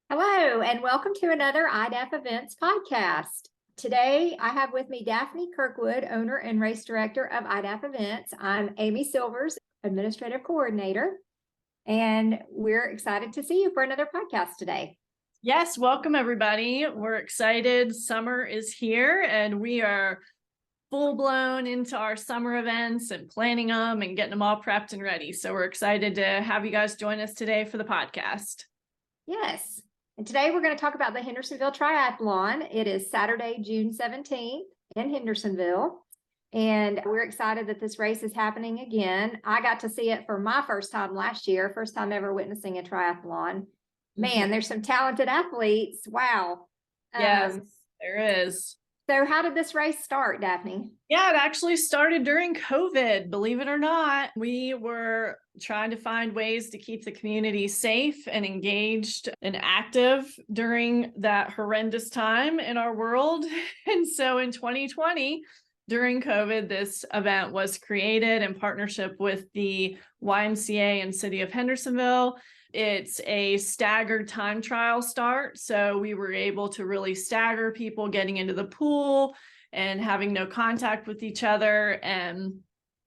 Hello, and welcome to another iDaph Events podcast. Today, I have with me Daphne Kirkwood, owner and race director of iDaph Events. I'm Amy Silvers, administrative coordinator, and we're excited to see you for another podcast today. Yes, welcome everybody. We're excited. Summer is here and we are full blown into our summer events and planning them and getting them all prepped and ready. So we're excited to have you guys join us today for the podcast. Yes. And today we're going to talk about the Hendersonville Triathlon. It is Saturday, June 17th in Hendersonville. And we're excited that this race is happening again. I got to see it for my first time last year, first time ever witnessing a triathlon. Man, there's some talented athletes. Wow. Yes, there is. So how did this race start, Daphne? Yeah, it actually started during COVID, believe it or not. We were trying to find ways to keep the community safe and engaged and active during that horrendous time in our world. And so in 2020, during COVID, this event was created in partnership with the YMCA and City of Hendersonville. It's a staggered time trial start. So we were able to really stagger people getting into the pool and having no contact with each other. And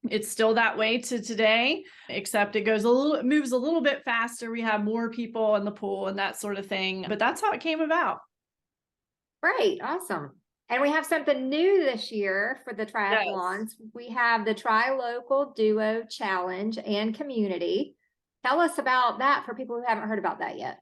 it's still that way to today, except it moves a little bit faster. We have more people in the pool and that sort of thing. But that's how it came about. Great, awesome. And we have something new this year for the triathlons. Yes. We have the Tri-Local Duo Challenge and Community. Tell us about that for people who haven't heard about that yet.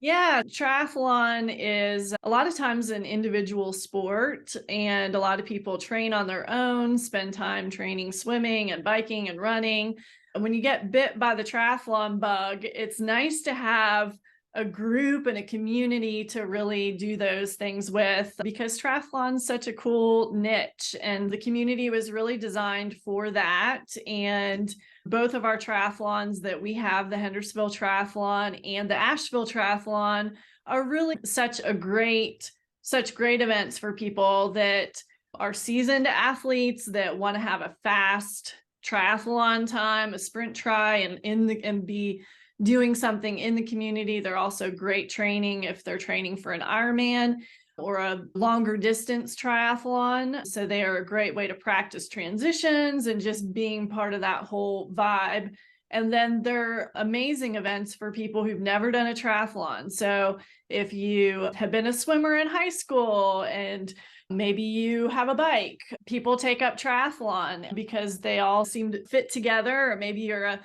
Yeah, triathlon is a lot of times an individual sport, and a lot of people train on their own, spend time training swimming and biking and running. And when you get bit by the triathlon bug, it's nice to have a group and a community to really do those things with, because triathlon's such a cool niche and the community was really designed for that. And both of our triathlons that we have, the Hendersonville Triathlon and the Asheville Triathlon, are really such great events for people that are seasoned athletes that want to have a fast triathlon time, a sprint try, and be doing something in the community. They're also great training if they're training for an Ironman or a longer distance triathlon. So they are a great way to practice transitions and just being part of that whole vibe. And then they're amazing events for people who've never done a triathlon. So if you have been a swimmer in high school and maybe you have a bike, people take up triathlon because they all seem to fit together. Or maybe you're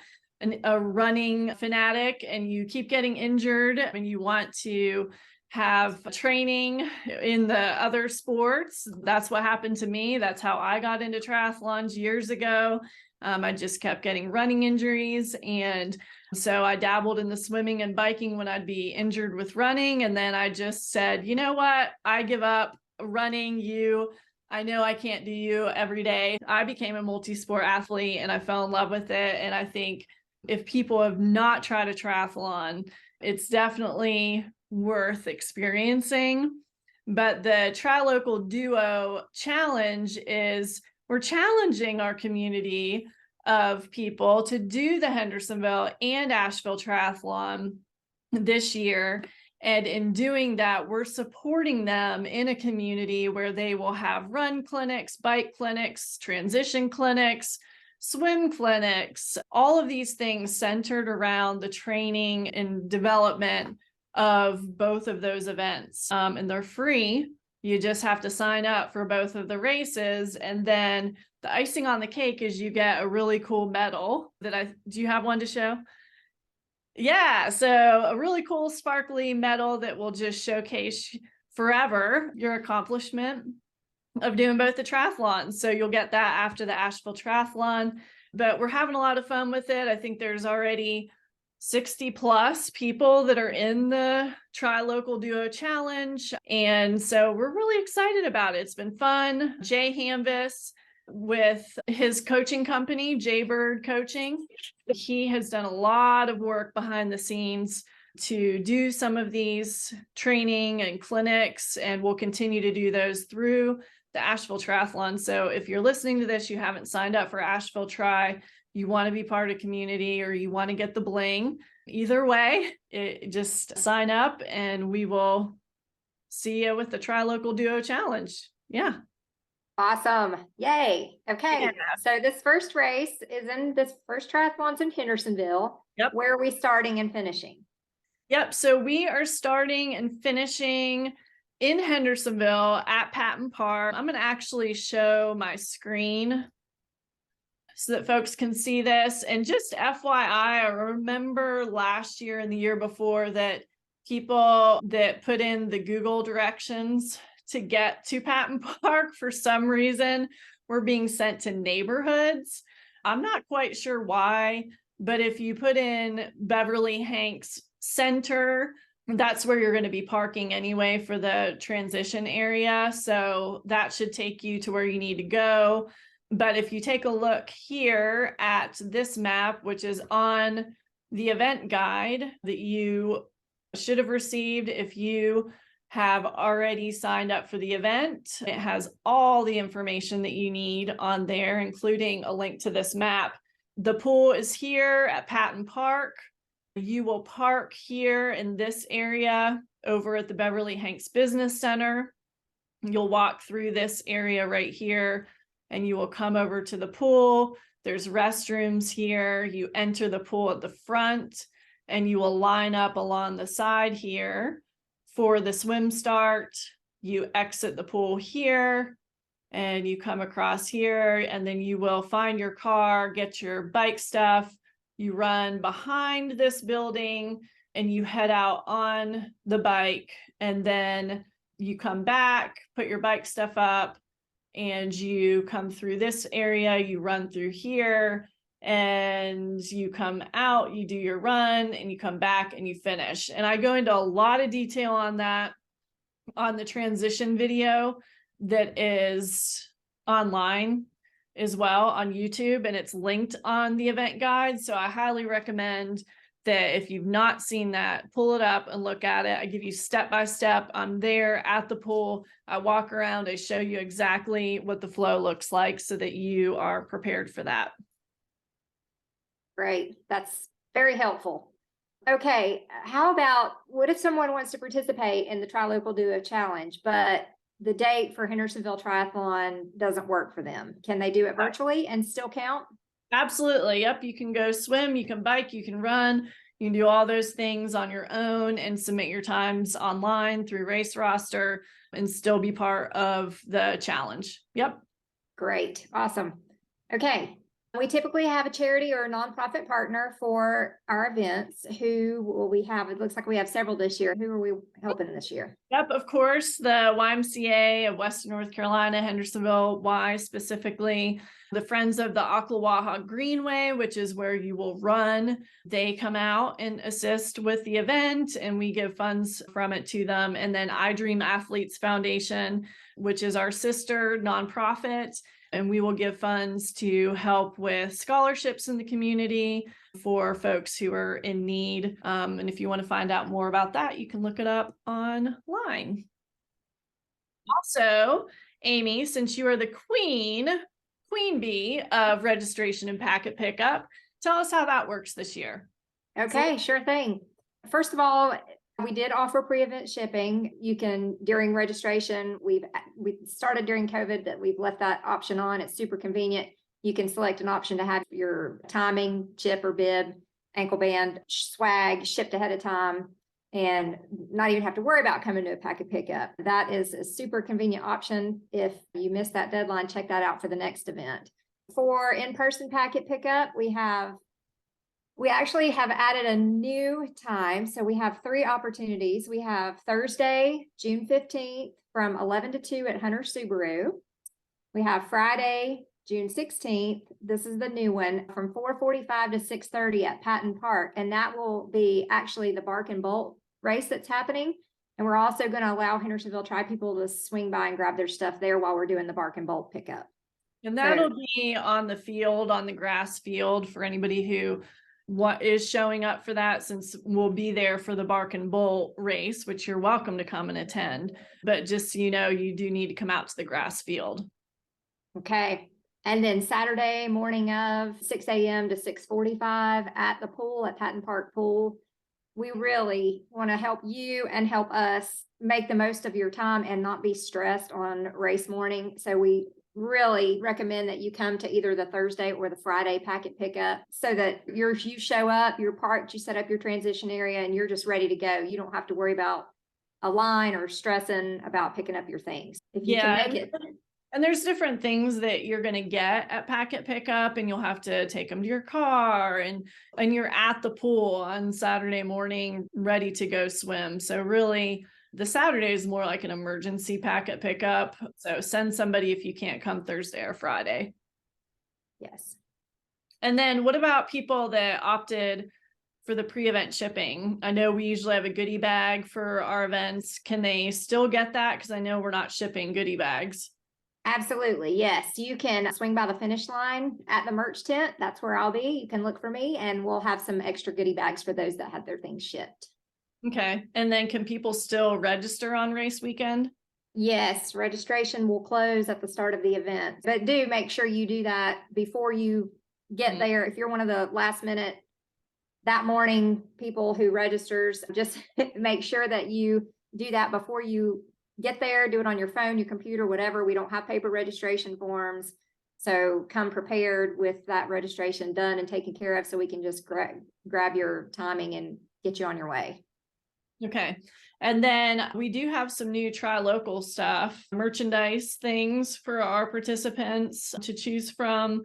a running fanatic and you keep getting injured and you want to have training in the other sports. That's what happened to me. That's how I got into triathlons years ago. I just kept getting running injuries. And so I dabbled in the swimming and biking when I'd be injured with running. And then I just said, you know what? I give up running. I know I can't do you every day. I became a multi-sport athlete and I fell in love with it. And I think if people have not tried a triathlon, it's definitely worth experiencing. But the Tri-Local Duo Challenge is we're challenging our community of people to do the Hendersonville and Asheville Triathlon this year. And in doing that, we're supporting them in a community where they will have run clinics, bike clinics, transition clinics, swim clinics, all of these things centered around the training and development of both of those events. And they're free. You just have to sign up for both of the races. And then the icing on the cake is you get a really cool medal do you have one to show? Yeah, so a really cool sparkly medal that will just showcase forever your accomplishment of doing both the triathlons. So you'll get that after the Asheville Triathlon, but we're having a lot of fun with it. I think there's already 60 plus people that are in the Tri-Local Duo Challenge. And so we're really excited about it. It's been fun. Jay Hanvis with his coaching company, Jaybird Coaching, he has done a lot of work behind the scenes to do some of these training and clinics, and we'll continue to do those through the Asheville Triathlon. So if you're listening to this, you haven't signed up for Asheville Tri, you want to be part of community, or you want to get the bling. Either way, just sign up and we will see you with the Tri Local Duo Challenge. Yeah. Awesome. Yay. Okay. Yeah. So this first triathlon's in Hendersonville. Yep. Where are we starting and finishing? Yep. So we are starting and finishing in Hendersonville at Patton Park. I'm going to actually show my screen so that folks can see this. And just FYI, I remember last year and the year before that people that put in the Google directions to get to Patton Park for some reason were being sent to neighborhoods. I'm not quite sure why, but if you put in Beverly Hanks Center, that's where you're going to be parking anyway for the transition area. So that should take you to where you need to go. But if you take a look here at this map, which is on the event guide that you should have received if you have already signed up for the event, it has all the information that you need on there, including a link to this map. The pool is here at Patton Park. You will park here in this area over at the Beverly Hanks Business Center. You'll walk through this area right here and you will come over to the pool. There's restrooms here. You enter the pool at the front and you will line up along the side here for the swim start. You exit the pool here and you come across here, and then you will find your car, get your bike stuff. You run behind this building and you head out on the bike, and then you come back, put your bike stuff up, and you come through this area, you run through here, and you come out, you do your run, and you come back and you finish. And I go into a lot of detail on that on the transition video that is online as well on YouTube, and it's linked on the event guide. So I highly recommend that if you've not seen that, pull it up and look at it. I give you step by step. I'm there at the pool. I walk around. I show you exactly what the flow looks like so that you are prepared for that. Great. That's very helpful. Okay. How about, what if someone wants to participate in the Tri Local Duo Challenge, but the date for Hendersonville Triathlon doesn't work for them? Can they do it virtually and still count? Absolutely. Yep. You can go swim, you can bike, you can run, you can do all those things on your own and submit your times online through Race Roster and still be part of the challenge. Yep. Great. Awesome. Okay. We typically have a charity or a nonprofit partner for our events. Who will we have? It looks like we have several this year. Who are we helping this year? Yep, of course, the YMCA of Western North Carolina, Hendersonville Y specifically. The Friends of the Ocklawaha Greenway, which is where you will run. They come out and assist with the event, and we give funds from it to them. And then I Dream Athletes Foundation, which is our sister nonprofit. And we will give funds to help with scholarships in the community for folks who are in need. And if you want to find out more about that, you can look it up online. Also, Amy, since you are the queen bee of registration and packet pickup, tell us how that works this year. Okay, sure thing. First of all, we did offer pre-event shipping. You can, during registration, we started during COVID that we've left that option on. It's super convenient. You can select an option to have your timing, chip or bib, ankle band, swag shipped ahead of time and not even have to worry about coming to a packet pickup. That is a super convenient option. If you missed that deadline, check that out for the next event. For in-person packet pickup, we actually have added a new time. So we have 3 opportunities. We have Thursday, June 15th from 11 to 2 at Hunter Subaru. We have Friday, June 16th. This is the new one from 4:45 to 6:30 at Patton Park. And that will be actually the Bark and Bolt race that's happening. And we're also going to allow Hendersonville Tri people to swing by and grab their stuff there while we're doing the Bark and Bolt pickup. And that'll be on the field, on the grass field for anybody who is showing up for that, since we'll be there for the Bark and Bolt race, which you're welcome to come and attend. But just so you know, you do need to come out to the grass field. Okay. And then Saturday morning of 6 a.m. to 6:45 at the pool at Patton Park Pool. We really want to help you and help us make the most of your time and not be stressed on race morning. So we really recommend that you come to either the Thursday or the Friday packet pickup so that you show up, you're parked, you set up your transition area, and you're just ready to go. You don't have to worry about a line or stressing about picking up your things. If you can make it. And there's different things that you're going to get at packet pickup, and you'll have to take them to your car, and you're at the pool on Saturday morning ready to go swim. So really the Saturday is more like an emergency packet pickup. So send somebody if you can't come Thursday or Friday. Yes. And then what about people that opted for the pre-event shipping? I know we usually have a goodie bag for our events. Can they still get that? Because I know we're not shipping goodie bags. Absolutely. Yes. You can swing by the finish line at the merch tent. That's where I'll be. You can look for me, and we'll have some extra goodie bags for those that had their things shipped. Okay. And then can people still register on race weekend? Yes. Registration will close at the start of the event, but do make sure you do that before you get there. If you're one of the last minute that morning people who registers, just make sure that you do that before you get there. Do it on your phone, your computer, whatever. We don't have paper registration forms. So come prepared with that registration done and taken care of so we can just grab your timing and get you on your way. Okay. And then we do have some new Try Local stuff, merchandise things for our participants to choose from.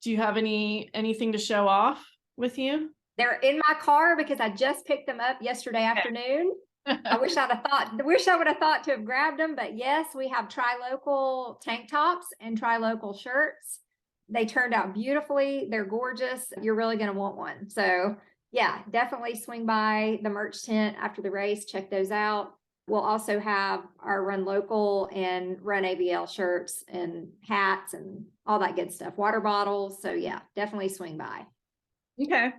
Do you have anything to show off with you? They're in my car because I just picked them up yesterday afternoon. I wish I would have thought to have grabbed them, but yes, we have Try Local tank tops and Try Local shirts. They turned out beautifully. They're gorgeous. You're really going to want one. So yeah, definitely swing by the merch tent after the race. Check those out. We'll also have our Run Local and Run ABL shirts and hats and all that good stuff. Water bottles. So yeah, definitely swing by. Okay.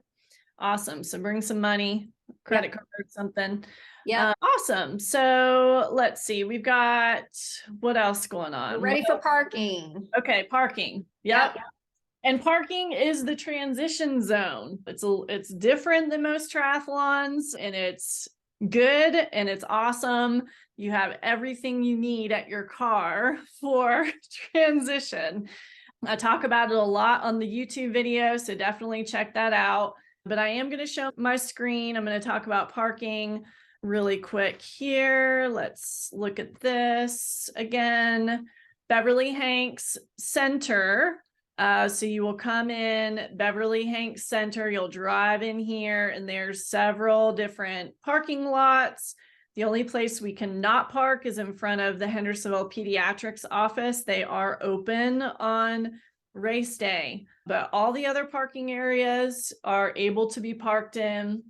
Awesome. So bring some money, credit card, something. Yeah. Awesome. So let's see. We've got what else going on? We're ready for parking. Okay, parking. Yep. And parking is the transition zone. It's different than most triathlons, and it's good and it's awesome. You have everything you need at your car for transition. I talk about it a lot on the YouTube video, so definitely check that out. But I am going to show my screen. I'm going to talk about parking really quick here. Let's look at this again. Beverly Hanks Center. So you will come in Beverly Hanks Center, you'll drive in here, and there's several different parking lots. The only place we cannot park is in front of the Hendersonville Pediatrics office. They are open on race day, but all the other parking areas are able to be parked in.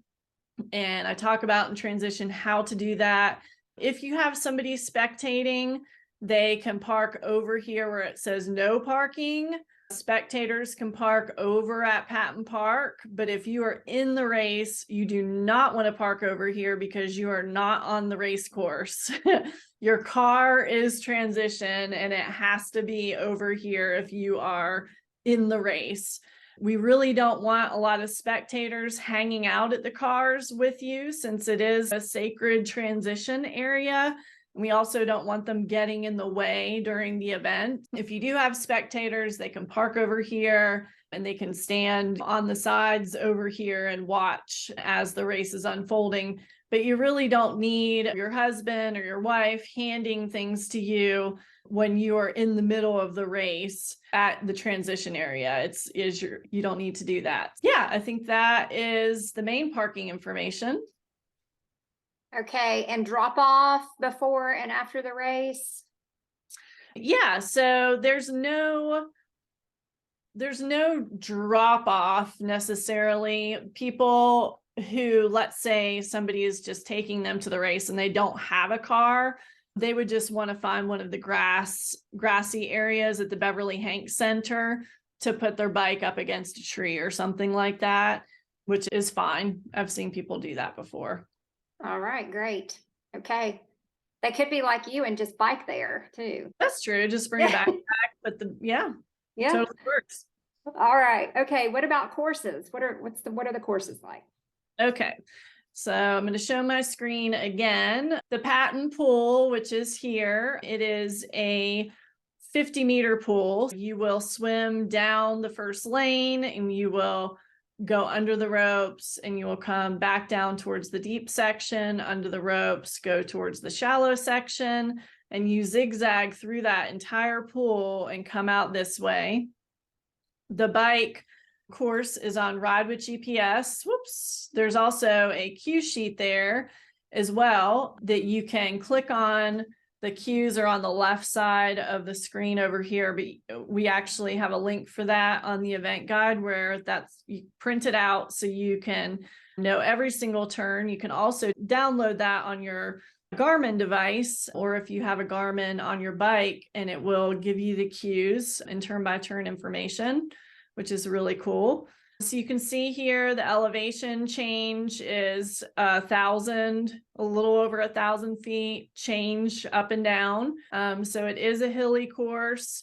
And I talk about in transition how to do that. If you have somebody spectating, they can park over here where it says no parking. Spectators can park over at Patton Park, but if you are in the race, you do not want to park over here because you are not on the race course. Your car is transition, and it has to be over here if you are in the race. We really don't want a lot of spectators hanging out at the cars with you since it is a sacred transition area. We also don't want them getting in the way during the event. If you do have spectators, they can park over here and they can stand on the sides over here and watch as the race is unfolding. But you really don't need your husband or your wife handing things to you when you are in the middle of the race at the transition area. You don't need to do that. Yeah, I think that is the main parking information. Okay, and drop off before and after the race? Yeah, so there's no drop off necessarily. People who, let's say somebody is just taking them to the race and they don't have a car, they would just want to find one of the grassy areas at the Beverly Hanks Center to put their bike up against a tree or something like that, which is fine. I've seen people do that before. All right, great. Okay. They could be like you and just bike there too. That's true. Just bring a backpack, but Yeah. totally works. All right. Okay. What about courses? What are the courses like? Okay. So I'm going to show my screen again. The Patton pool, which is here, it is a 50-meter pool. You will swim down the first lane and you will go under the ropes and you will come back down towards the deep section, under the ropes, go towards the shallow section, and you zigzag through that entire pool and come out this way. The bike course is on Ride with GPS. Whoops. There's also a cue sheet there as well that you can click on. The cues are on the left side of the screen over here, but we actually have a link for that on the event guide where you print it out so you can know every single turn. You can also download that on your Garmin device, or if you have a Garmin on your bike, and it will give you the cues and turn by turn information, which is really cool. So you can see here the elevation change is 1,000, a little over 1,000 feet change up and down. So it is a hilly course.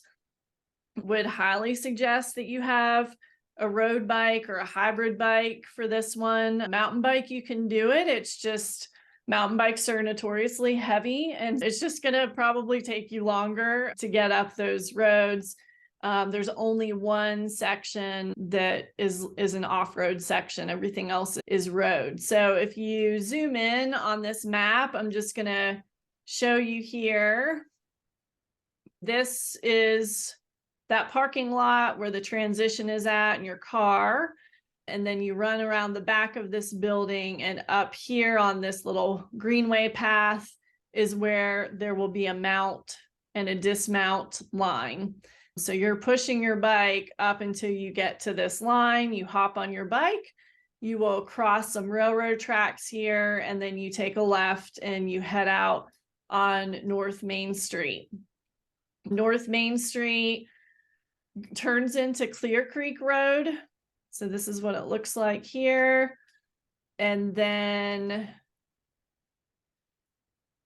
Would highly suggest that you have a road bike or a hybrid bike for this one. A mountain bike, you can do it. It's just mountain bikes are notoriously heavy and it's just going to probably take you longer to get up those roads. There's only one section that is an off-road section. Everything else is road. So if you zoom in on this map, I'm just going to show you here. This is that parking lot where the transition is at in your car. And then you run around the back of this building, and up here on this little greenway path is where there will be a mount and a dismount line. So you're pushing your bike up until you get to this line. You hop on your bike, you will cross some railroad tracks here, and then you take a left and you head out on North Main Street. North Main Street turns into Clear Creek Road. So this is what it looks like here. And then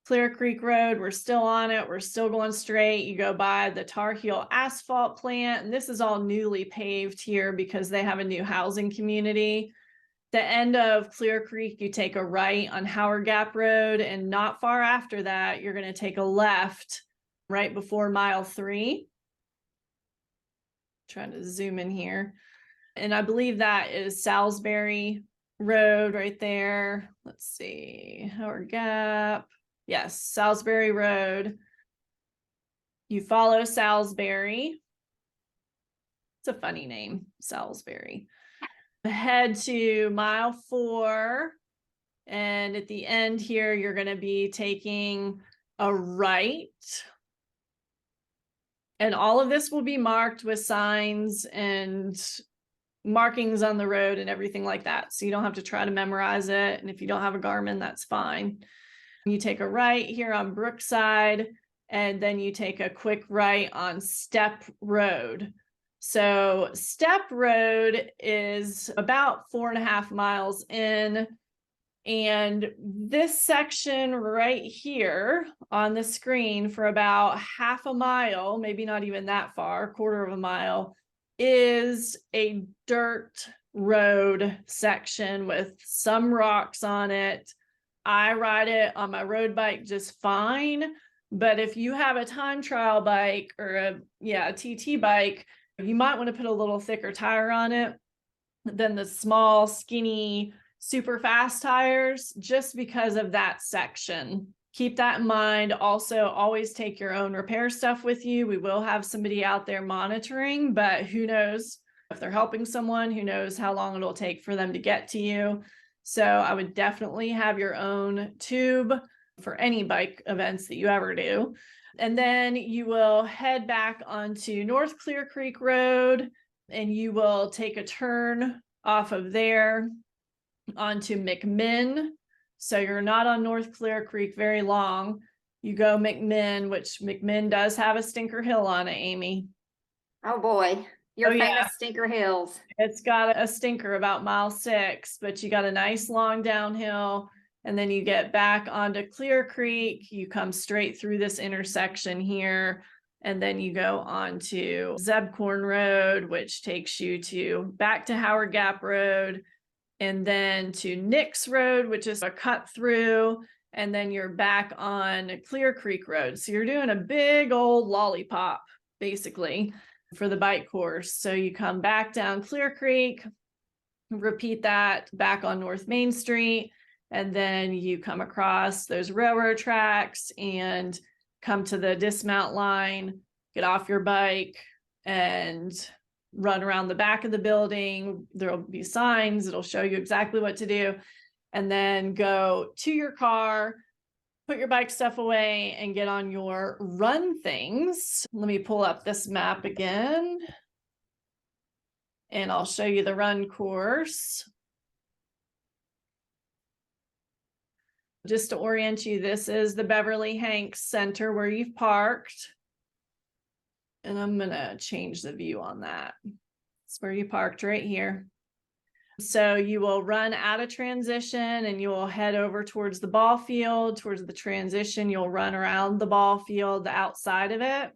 Clear Creek Road, we're still on it. We're still going straight. You go by the Tar Heel asphalt plant. And this is all newly paved here because they have a new housing community. The end of Clear Creek, you take a right on Howard Gap Road. And not far after that, you're going to take a left right before mile 3. Trying to zoom in here. And I believe that is Salisbury Road right there. Let's see, Howard Gap. Yes, Salisbury Road. You follow Salisbury. It's a funny name, Salisbury. Head to mile 4. And at the end here, you're going to be taking a right. And all of this will be marked with signs and markings on the road and everything like that. So you don't have to try to memorize it. And if you don't have a Garmin, that's fine. You take a right here on Brookside, and then you take a quick right on Step Road. So Step Road is about 4.5 miles in. And this section right here on the screen for about half a mile, maybe not even that far, 1/4 mile, is a dirt road section with some rocks on it. I ride it on my road bike just fine. But if you have a time trial bike or a TT bike, you might want to put a little thicker tire on it than the small, skinny, super fast tires, just because of that section. Keep that in mind. Also, always take your own repair stuff with you. We will have somebody out there monitoring, but who knows if they're helping someone, who knows how long it'll take for them to get to you. So I would definitely have your own tube for any bike events that you ever do. And then you will head back onto North Clear Creek Road, and you will take a turn off of there onto McMinn. So you're not on North Clear Creek very long. You go McMinn, which McMinn does have a stinker hill on it, Amy. Oh boy, your famous yeah. stinker hills. It's got a stinker about mile 6, but you got a nice long downhill, and then you get back onto Clear Creek. You come straight through this intersection here, And then you go on to Zebcorn Road, which takes you back to Howard Gap Road, and then to Nix Road, which is a cut through, and then you're back on Clear Creek Road. So you're doing a big old lollipop, basically, for the bike course. So you come back down Clear Creek, repeat that back on North Main Street, and then you come across those railroad tracks and come to the dismount line, get off your bike, and run around the back of the building. There'll be signs, it'll show you exactly what to do, and then go to your car, put your bike stuff away, and get on your run things. Let me pull up this map again, and I'll show you the run course. Just to orient you, this is the Beverly Hanks Center where you've parked. And I'm gonna change the view on that. It's where you parked, right here. So you will run out of transition and you will head over towards the ball field. Towards the transition, you'll run around the ball field, the outside of it.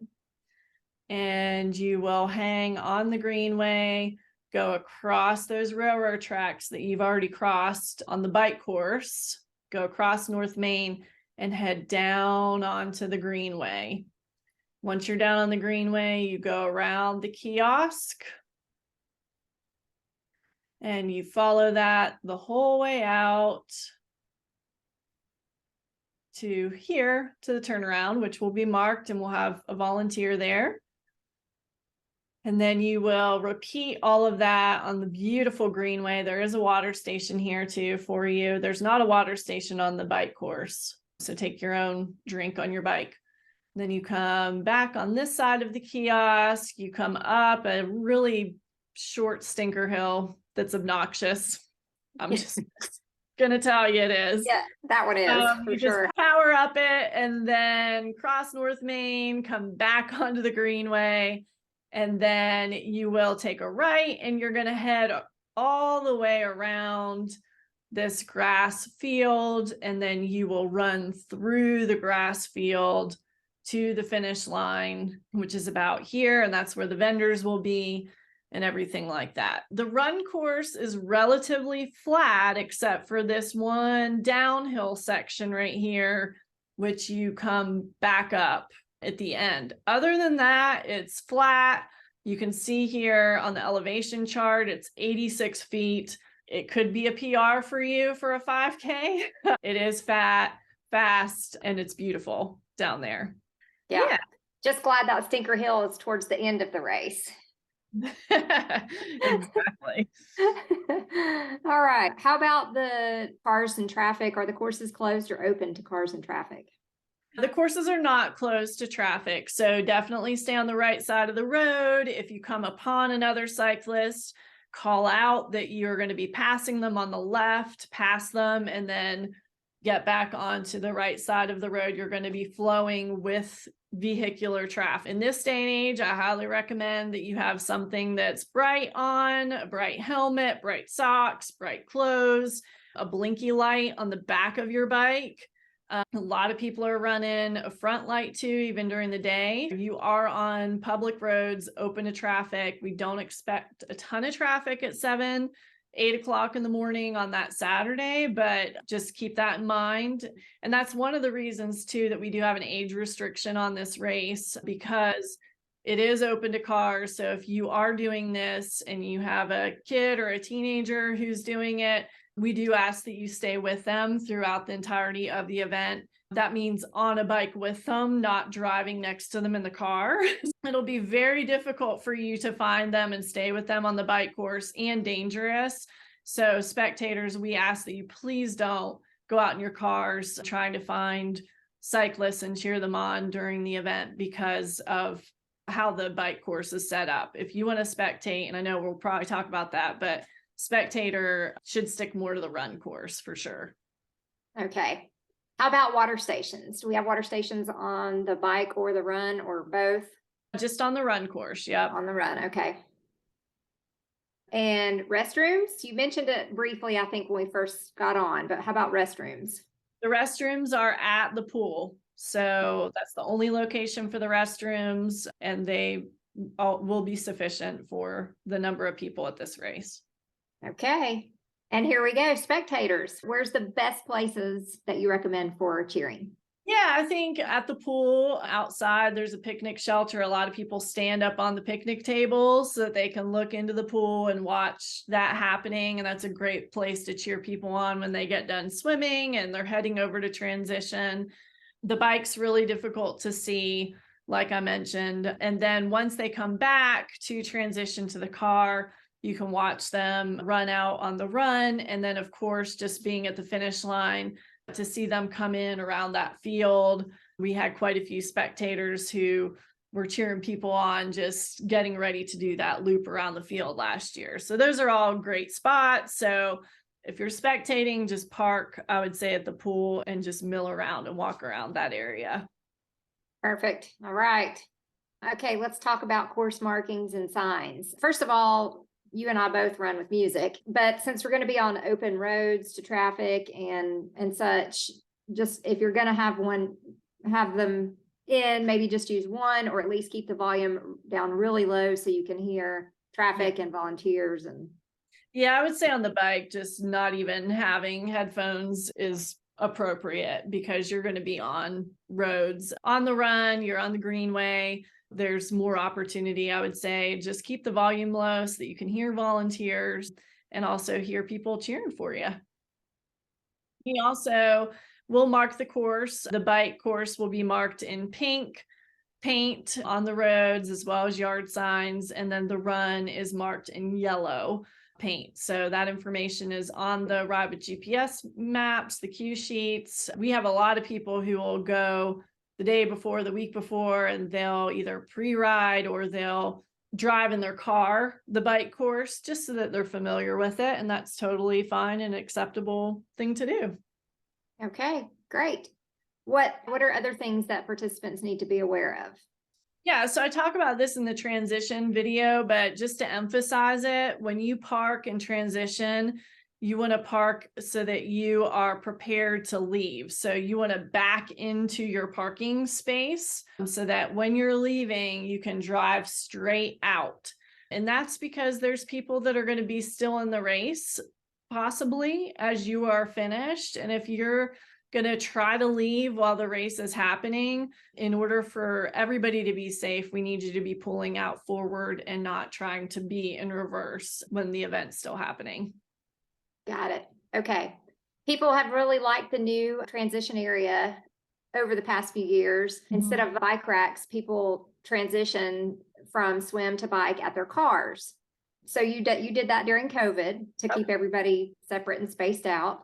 And you will hang on the greenway, go across those railroad tracks that you've already crossed on the bike course, go across North Main and head down onto the greenway. Once you're down on the greenway, you go around the kiosk and you follow that the whole way out to here, to the turnaround, which will be marked, and we'll have a volunteer there. And then you will repeat all of that on the beautiful greenway. There is a water station here too for you. There's not a water station on the bike course, so take your own drink on your bike. Then you come back on this side of the kiosk. You come up a really short stinker hill that's obnoxious. I'm just gonna tell you it is. Yeah, that one is for you sure. just power up it and then cross North Main, come back onto the greenway, and then you will take a right and you're gonna head all the way around this grass field, and then you will run through the grass field to the finish line, which is about here, and that's where the vendors will be and everything like that. The run course is relatively flat, except for this one downhill section right here, which you come back up at the end. Other than that, it's flat. You can see here on the elevation chart, it's 86 feet. It could be a PR for you for a 5K. It is fast, and it's beautiful down there. Yeah. Just glad that Stinker Hill is towards the end of the race. Exactly. All right. How about the cars and traffic? Are the courses closed or open to cars and traffic? The courses are not closed to traffic, so definitely stay on the right side of the road. If you come upon another cyclist, call out that you're going to be passing them on the left, pass them, and then get back onto the right side of the road. You're going to be flowing with vehicular traffic. In this day and age, I highly recommend that you have something that's bright on, a bright helmet, bright socks, bright clothes, a blinky light on the back of your bike. A lot of people are running a front light too, even during the day. You are on public roads, open to traffic. We don't expect a ton of traffic at 7, 8 o'clock in the morning on that Saturday, but just keep that in mind. And that's one of the reasons too that we do have an age restriction on this race, because it is open to cars. So if you are doing this and you have a kid or a teenager who's doing it, we do ask that you stay with them throughout the entirety of the event. That means on a bike with them, not driving next to them in the car. It'll be very difficult for you to find them and stay with them on the bike course, and dangerous. So spectators, we ask that you please don't go out in your cars trying to find cyclists and cheer them on during the event because of how the bike course is set up. If you want to spectate, and I know we'll probably talk about that, but spectator should stick more to the run course for sure. Okay. How about water stations? Do we have water stations on the bike or the run, or both? Just on the run course. Yep. On the run. Okay. And restrooms? You mentioned it briefly, I think, when we first got on, but how about restrooms? The restrooms are at the pool. So that's the only location for the restrooms, and they all will be sufficient for the number of people at this race. Okay. And here we go, spectators. Where's the best places that you recommend for cheering? Yeah, I think at the pool outside, there's a picnic shelter. A lot of people stand up on the picnic tables so that they can look into the pool and watch that happening. And that's a great place to cheer people on when they get done swimming and they're heading over to transition. The bike's really difficult to see, like I mentioned. And then once they come back to transition to the car, you can watch them run out on the run. And then, of course, just being at the finish line, to see them come in around that field. We had quite a few spectators who were cheering people on, just getting ready to do that loop around the field last year. So those are all great spots. So if you're spectating, just park, I would say, at the pool and just mill around and walk around that area. Perfect. All right. Okay, let's talk about course markings and signs. First of all, you and I both run with music, but since we're going to be on open roads to traffic and such, just if you're going to have them in, maybe just use one, or at least keep the volume down really low so you can hear traffic and volunteers. And yeah, I would say on the bike, just not even having headphones is appropriate because you're going to be on roads. On the run, you're on the greenway. There's more opportunity, I would say. Just keep the volume low so that you can hear volunteers and also hear people cheering for you. We also will mark the course. The bike course will be marked in pink paint on the roads as well as yard signs. And then the run is marked in yellow paint. So that information is on the Ride with GPS maps, the cue sheets. We have a lot of people who will go the day before, the week before, and they'll either pre-ride or they'll drive in their car the bike course just so that they're familiar with it. And that's totally fine and acceptable thing to do. okay, great. What are other things that participants need to be aware of? Yeah, so I talk about this in the transition video, but just to emphasize it, when you park and transition, you want to park so that you are prepared to leave. So you want to back into your parking space so that when you're leaving, you can drive straight out. And that's because there's people that are going to be still in the race, possibly as you are finished. And if you're going to try to leave while the race is happening, in order for everybody to be safe, we need you to be pulling out forward and not trying to be in reverse when the event's still happening. Got it. Okay. People have really liked the new transition area over the past few years. Instead of bike racks, people transition from swim to bike at their cars. So you did that during COVID to keep everybody separate and spaced out.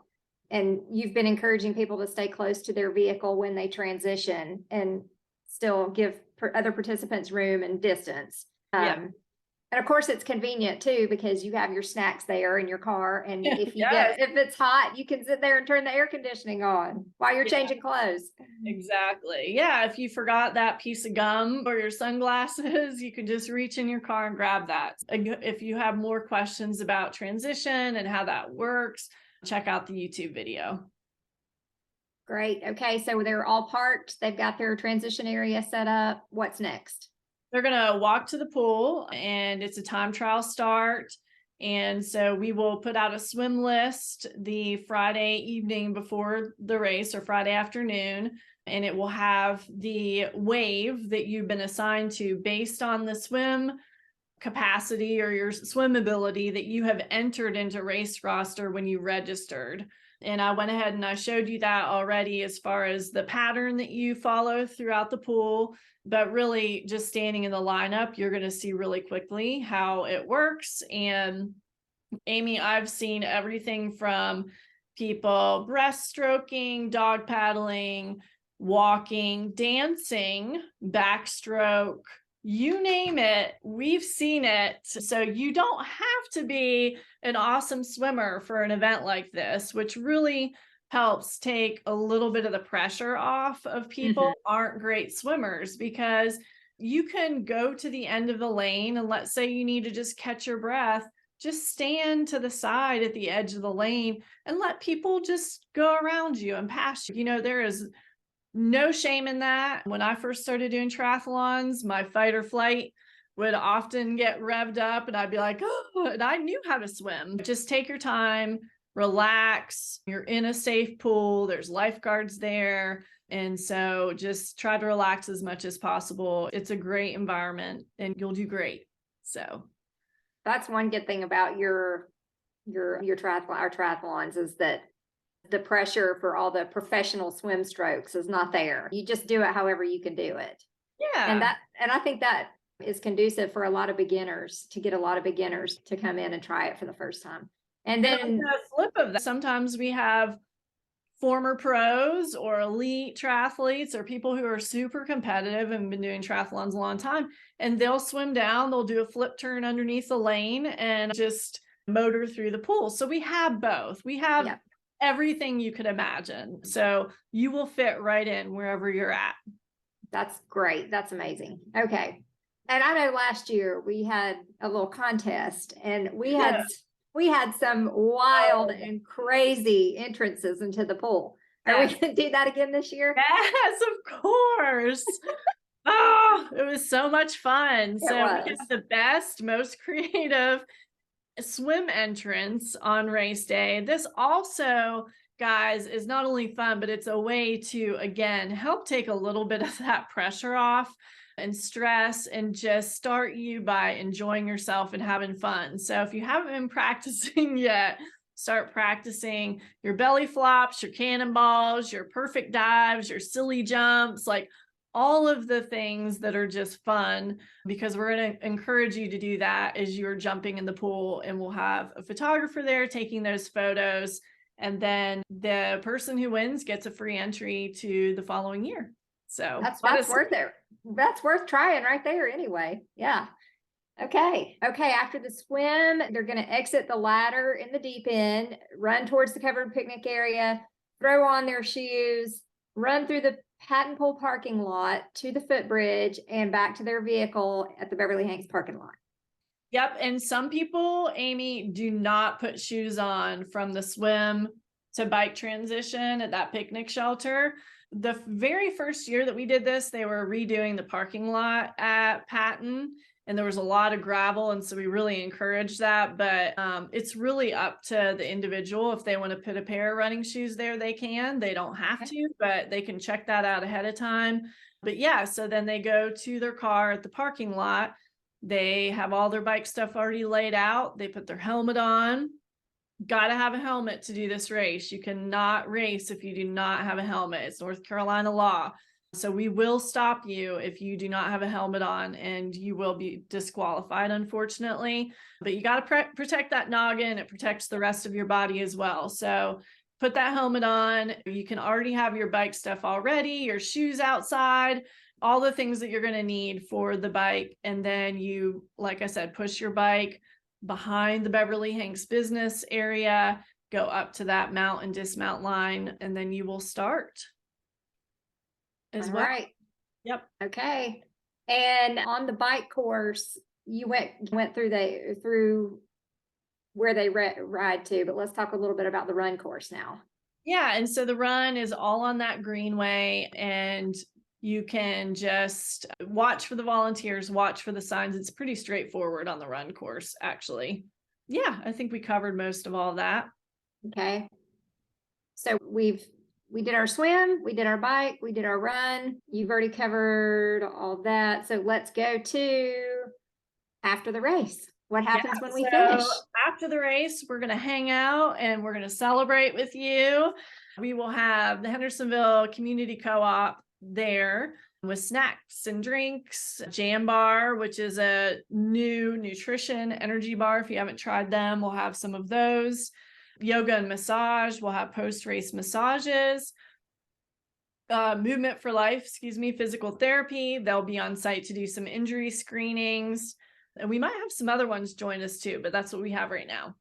And you've been encouraging people to stay close to their vehicle when they transition and still give other participants room and distance. And of course, it's convenient too, because you have your snacks there in your car. And if if it's hot, you can sit there and turn the air conditioning on while you're changing clothes. Exactly. Yeah. If you forgot that piece of gum or your sunglasses, you can just reach in your car and grab that. If you have more questions about transition and how that works, check out the YouTube video. Great. Okay. So they're all parked. They've got their transition area set up. What's next? They're going to walk to the pool and it's a time trial start. And so we will put out a swim list the Friday evening before the race or Friday afternoon. And it will have the wave that you've been assigned to based on the swim capacity or your swim ability that you have entered into race roster when you registered. And I went ahead and I showed you that already as far as the pattern that you follow throughout the pool. But really just standing in the lineup, you're going to see really quickly how it works. And Amy, I've seen everything from people breaststroking, dog paddling, walking, dancing, backstroke, you name it, we've seen it. So you don't have to be an awesome swimmer for an event like this, which really helps take a little bit of the pressure off of people who aren't great swimmers, because you can go to the end of the lane and let's say you need to just catch your breath, just stand to the side at the edge of the lane and let people just go around you and pass you. You know, there is No shame in that. When I first started doing triathlons, my fight or flight would often get revved up and I'd be like, oh, and I knew how to swim. Just take your time, relax. You're in a safe pool, there's lifeguards there. And so just try to relax as much as possible. It's a great environment and you'll do great. So That's one good thing about your triathlon, our triathlons, is that the pressure for all the professional swim strokes is not there. You just do it however you can do it. yeah. And I think that is conducive for a lot of beginners, to get a lot of beginners to come in and try it for the first time. And And on then the flip of that, sometimes we have former pros or elite triathletes or people who are super competitive and been doing triathlons a long time, and they'll swim down, they'll do a flip turn underneath the lane and just motor through the pool. So we have both. We have yeah, everything you could imagine. So you will fit right in wherever you're at. that's great. That's amazing. Okay. And I know last year we had a little contest and we had some wild and crazy entrances into the pool. Are we Yes. going to do that again this year? Yes, of course. Oh, it was so much fun. So we was. had the best, most creative swim entrance on race day. This also, guys, is not only fun, but it's a way to, again, help take a little bit of that pressure off and stress and just start you by enjoying yourself and having fun. So if you haven't been practicing yet, start practicing your belly flops, your cannonballs, your perfect dives, your silly jumps, like all of the things that are just fun, because we're going to encourage you to do that as you're jumping in the pool, and we'll have a photographer there taking those photos. And then the person who wins gets a free entry to the following year. So That's worth it. That's worth trying right there anyway. Yeah. Okay. After the swim, they're going to exit the ladder in the deep end, run towards the covered picnic area, throw on their shoes, run through the Patton Park parking lot to the footbridge and back to their vehicle at the Beverly Hanks parking lot. Yep. And some people, Amy, do not put shoes on from the swim to bike transition at that picnic shelter. The very first year that we did this, they were redoing the parking lot at Patton, and there was a lot of gravel. And so we really encouraged that. But it's really up to the individual. If they want to put a pair of running shoes there, they can. They don't have to, but they can check that out ahead of time. But yeah, so then they go to their car at the parking lot. They have all their bike stuff already laid out. They put their helmet on. Got to have a helmet to do this race. You cannot race if you do not have a helmet. It's North Carolina law. So we will stop you if you do not have a helmet on, and you will be disqualified, unfortunately. But you got to protect that noggin. It protects the rest of your body as well. So put that helmet on. You can already have your bike stuff already, your shoes outside, all the things that you're going to need for the bike. And then you, like I said, push your bike behind the Beverly Hanks business area, go up to that mount and dismount line, and then you will start as well. Right. Yep. Okay. And on the bike course, you went through where they ride to, but let's talk a little bit about the run course now. Yeah. And so the run is all on that greenway, and you can just watch for the volunteers, watch for the signs. It's pretty straightforward on the run course, actually. Yeah, I think we covered most of all that. Okay. So we did our swim, we did our bike, we did our run. You've already covered all that. So let's go to after the race. What happens when we finish? After the race, we're going to hang out and we're going to celebrate with you. We will have the Hendersonville Community Co-op there with snacks and drinks, Jam Bar, which is a new nutrition energy bar. If you haven't tried them, we'll have some of those. Yoga and massage, we'll have post-race massages. Movement for Life, physical therapy. They'll be on site to do some injury screenings. And we might have some other ones join us too, but that's what we have right now.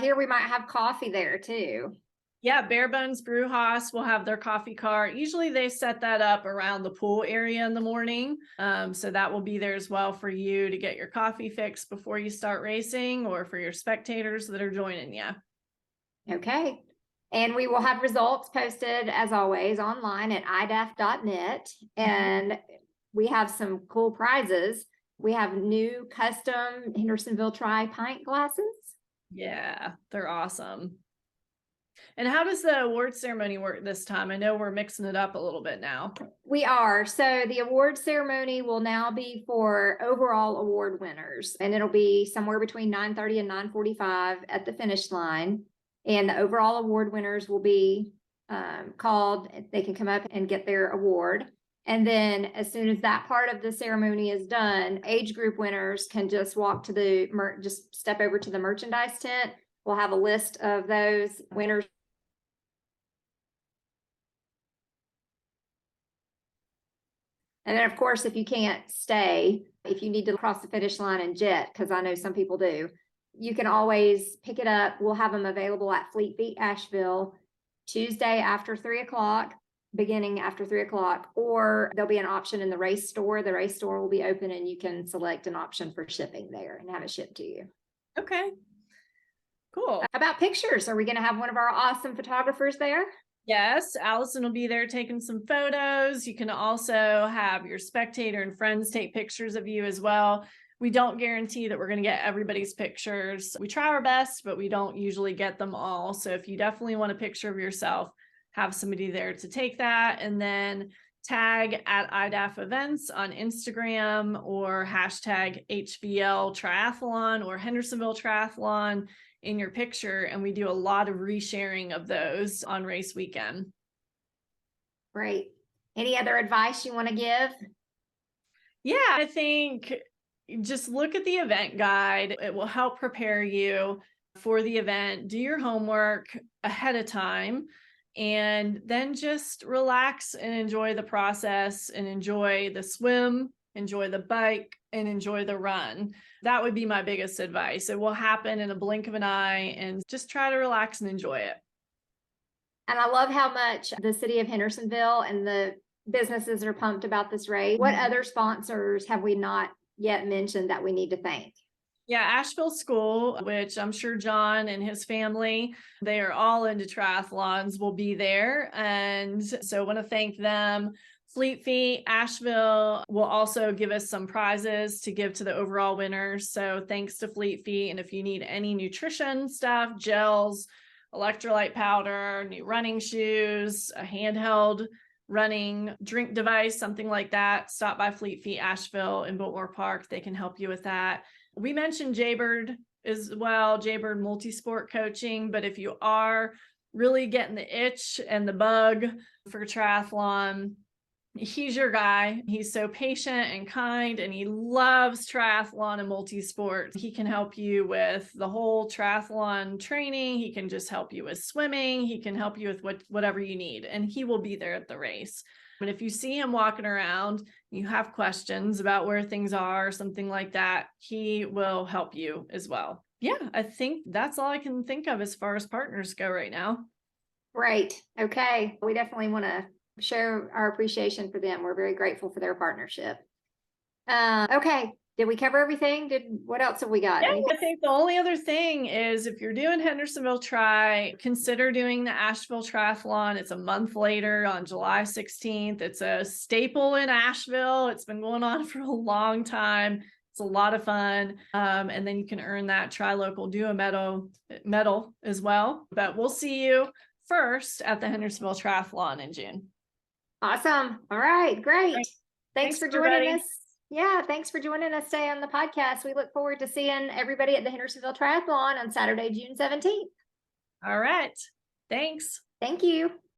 Here we might have coffee there too. Yeah, Bare Bones Brew House will have their coffee cart. Usually they set that up around the pool area in the morning. So that will be there as well for you to get your coffee fix before you start racing, or for your spectators that are joining you. Okay. And we will have results posted, as always, online at iDaph.net. And we have some cool prizes. We have new custom Hendersonville Tri pint glasses. Yeah, they're awesome. And how does the award ceremony work this time? I know we're mixing it up a little bit now. We are. So the award ceremony will now be for overall award winners, and it'll be somewhere between 9:30 and 9:45 at the finish line. And the overall award winners will be called. They can come up and get their award. And then as soon as that part of the ceremony is done, age group winners can just walk to just step over to the merchandise tent. We'll have a list of those winners. And then, of course, if you can't stay, if you need to cross the finish line and jet, because I know some people do, you can always pick it up. We'll have them available at Fleet Feet Asheville Tuesday after 3 o'clock, beginning after 3 o'clock, or there'll be an option in the race store. The race store will be open and you can select an option for shipping there and have it shipped to you. Okay, cool. How about pictures? Are we going to have one of our awesome photographers there? Yes, Allison will be there taking some photos. You can also have your spectator and friends take pictures of you as well. We don't guarantee that we're going to get everybody's pictures. We try our best, but we don't usually get them all. So if you definitely want a picture of yourself, have somebody there to take that, and then tag at iDaph events on Instagram or hashtag HVL Triathlon or Hendersonville Triathlon in your picture, and we do a lot of resharing of those on race weekend. Great. Any other advice you want to give? Yeah, I think just look at the event guide. It will help prepare you for the event. Do your homework ahead of time, and then just relax and enjoy the process and enjoy the swim, enjoy the bike, and enjoy the run. That would be my biggest advice. It will happen in a blink of an eye, and just try to relax and enjoy it. And I love how much the city of Hendersonville and the businesses are pumped about this race. What other sponsors have we not yet mentioned that we need to thank? Yeah, Asheville School, which I'm sure John and his family, they are all into triathlons, will be there. And so I want to thank them. Fleet Feet Asheville will also give us some prizes to give to the overall winners. So thanks to Fleet Feet. And if you need any nutrition stuff, gels, electrolyte powder, new running shoes, a handheld running drink device, something like that, stop by Fleet Feet Asheville in Biltmore Park. They can help you with that. We mentioned Jaybird as well, Jaybird Multisport Coaching, but if you are really getting the itch and the bug for triathlon, he's your guy. He's so patient and kind, and he loves triathlon and multisport. He can help you with the whole triathlon training. He can just help you with swimming. He can help you with whatever you need, and he will be there at the race. But if you see him walking around, you have questions about where things are, something like that, he will help you as well. Yeah, I think that's all I can think of as far as partners go right now. Great. Okay. We definitely want to share our appreciation for them. We're very grateful for their partnership. Okay. Did we cover everything? What else have we got? Yeah, I think the only other thing is if you're doing Hendersonville Tri, consider doing the Asheville Triathlon. It's a month later on July 16th. It's a staple in Asheville. It's been going on for a long time. It's a lot of fun. And then you can earn that Tri-Local Duo medal as well. But we'll see you first at the Hendersonville Triathlon in June. Awesome. All right. Great. Thanks for joining everybody. us. Yeah, thanks for joining us today on the podcast. We look forward to seeing everybody at the Hendersonville Triathlon on Saturday, June 17th. All right. Thanks. Thank you.